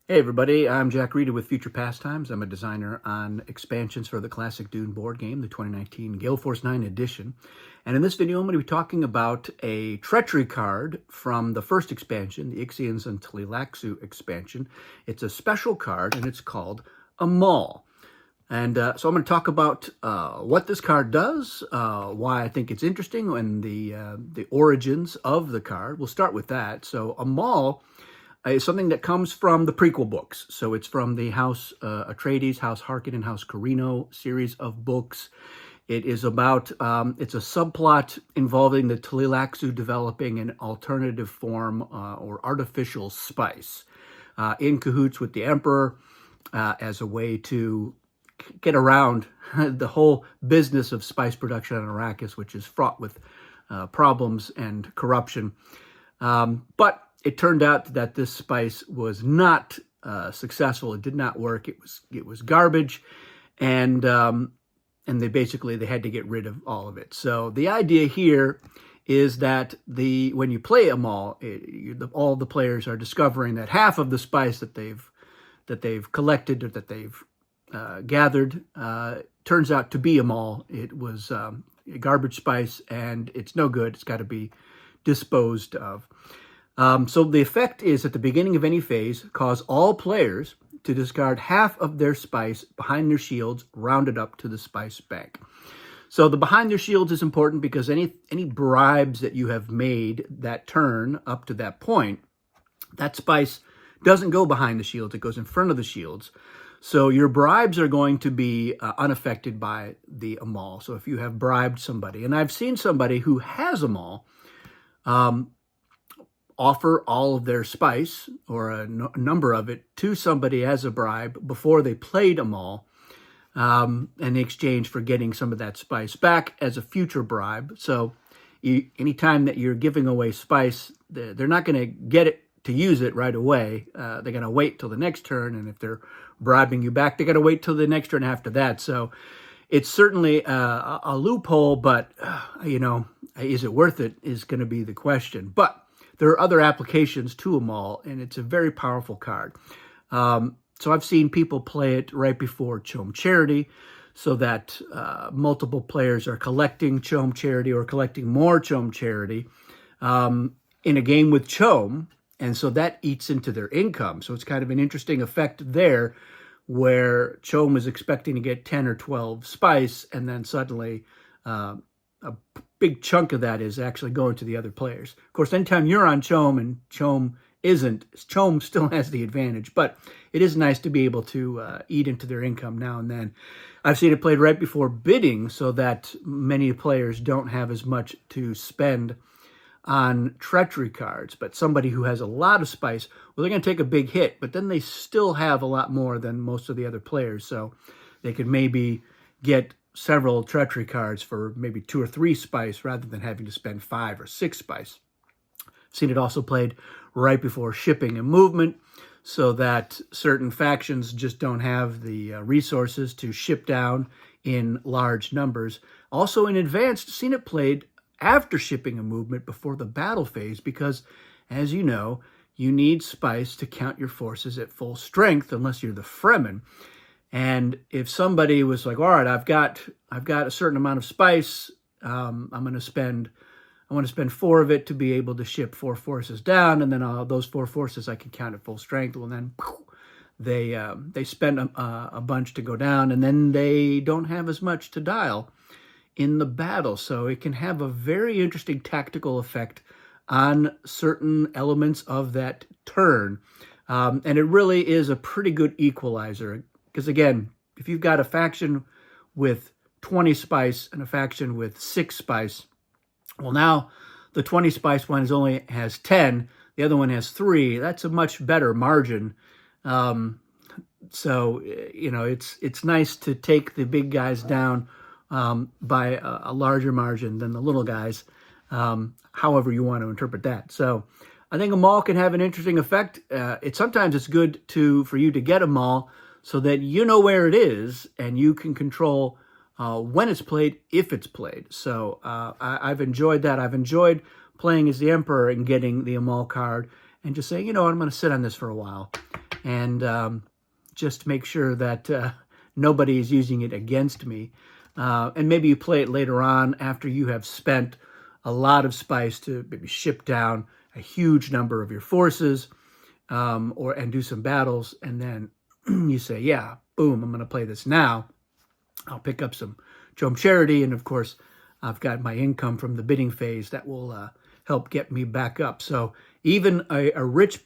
Hey everybody, I'm Jack Reeder with Future Pastimes. I'm a designer on expansions for the classic Dune board game, the 2019 Gale Force 9 edition. And in this video, I'm going to be talking about a Treachery card from the first expansion, the Ixians and Tleilaxu expansion. It's a special card, and it's called Amal. And so I'm going to talk about what this card does, why I think it's interesting, and the origins of the card. We'll start with that. So Amal is something that comes from the prequel books. So it's from the House Atreides, House Harkonnen, House Carino series of books. It is about, it's a subplot involving the Tleilaxu developing an alternative form or artificial spice in cahoots with the Emperor as a way to get around the whole business of spice production on Arrakis, which is fraught with problems and corruption. But it turned out that this spice was not successful. It did not work. It was garbage, and they had to get rid of all of it. So the idea here is that when you play Amal, all the players are discovering that half of the spice that they've collected or that they've gathered turns out to be Amal. It was a garbage spice, and it's no good. It's got to be disposed of. So the effect is, at the beginning of any phase, cause all players to discard half of their spice behind their shields, rounded up to the spice bank. So the behind their shields is important because any bribes that you have made that turn up to that point, that spice doesn't go behind the shields. It goes in front of the shields. So your bribes are going to be unaffected by the Amal. So if you have bribed somebody, and I've seen somebody who has Amal, offer all of their spice or a number of it to somebody as a bribe before they played Amal, in exchange for getting some of that spice back as a future bribe. So anytime that you're giving away spice, they're not going to get it to use it right away. They're going to wait till the next turn, and if they're bribing you back, they got to wait till the next turn after that. So it's certainly a loophole, but is it worth it is going to be the question. But there are other applications to Amal, and it's a very powerful card. So I've seen people play it right before Chom Charity, so that multiple players are collecting Chom Charity or collecting more Chom Charity in a game with Chom, and so that eats into their income. So it's kind of an interesting effect there, where Chom is expecting to get 10 or 12 spice, and then suddenly a big chunk of that is actually going to the other players. Of course, anytime you're on Chom and Chom isn't, Chom still has the advantage, but it is nice to be able to eat into their income now and then. I've seen it played right before bidding, so that many players don't have as much to spend on Treachery cards. But somebody who has a lot of spice, well, they're going to take a big hit, but then they still have a lot more than most of the other players, so they could maybe get several Treachery cards for maybe 2 or 3 spice rather than having to spend 5 or 6 spice. Seen it also played right before shipping and movement, so that certain factions just don't have the resources to ship down in large numbers. Also in advanced, seen it played after shipping and movement before the battle phase, because, as you know, you need spice to count your forces at full strength unless you're the Fremen. And if somebody was like, all right, I've got a certain amount of spice, I want to spend 4 of it to be able to ship 4 forces down, and then those 4 forces I can count at full strength. Well, then they spend a bunch to go down, and then they don't have as much to dial in the battle. So it can have a very interesting tactical effect on certain elements of that turn. And it really is a pretty good equalizer. Because again, if you've got a faction with 20 spice and a faction with 6 spice, well, now the 20 spice one only has 10, the other one has 3. That's a much better margin. So it's nice to take the big guys down by a larger margin than the little guys, however you want to interpret that. So I think Amal can have an interesting effect. Sometimes it's good for you to get Amal, so that you know where it is and you can control when it's played, if it's played. So I've enjoyed that. I've enjoyed playing as the Emperor and getting the Amal card and just saying, I'm going to sit on this for a while. and just to make sure that nobody is using it against me. And maybe you play it later on after you have spent a lot of spice to maybe ship down a huge number of your forces, and do some battles, and then you say, yeah, boom, I'm going to play this now. I'll pick up some Chom Charity, and of course, I've got my income from the bidding phase that will help get me back up. So even a rich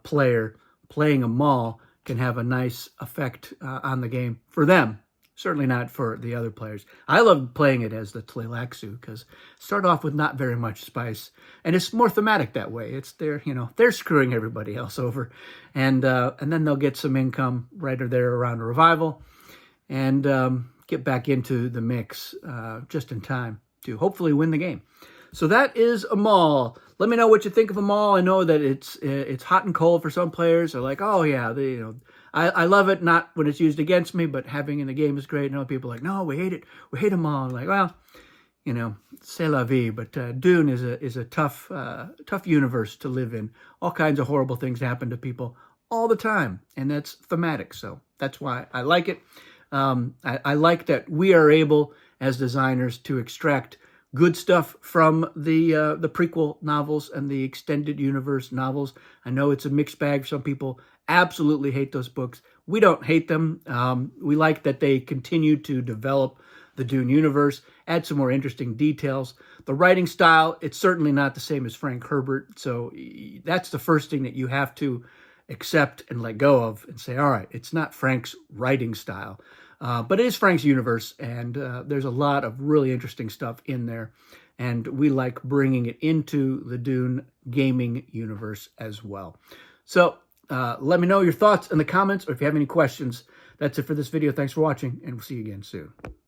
player playing Amal can have a nice effect on the game for them. Certainly not for the other players. I love playing it as the Tleilaxu because start off with not very much spice, and it's more thematic that way. It's they're screwing everybody else over, and then they'll get some income right there around a revival, and get back into the mix just in time to hopefully win the game. So that is Amal. Let me know what you think of Amal. I know that it's hot and cold for some players. They're like, oh yeah, I love it, not when it's used against me, but having in the game is great. I know people are like, no, we hate it. We hate Amal. I'm like, well, c'est la vie. But Dune is a tough universe to live in. All kinds of horrible things happen to people all the time, and that's thematic. So that's why I like it. I like that we are able, as designers, to extract good stuff from the prequel novels and the extended universe novels. I know it's a mixed bag. Some people absolutely hate those books. We don't hate them. We like that they continue to develop the Dune universe, add some more interesting details. The writing style, it's certainly not the same as Frank Herbert. So that's the first thing that you have to accept and let go of and say, all right, it's not Frank's writing style. But it is Frank's universe, and there's a lot of really interesting stuff in there. And we like bringing it into the Dune gaming universe as well. So let me know your thoughts in the comments, or if you have any questions. That's it for this video. Thanks for watching, and we'll see you again soon.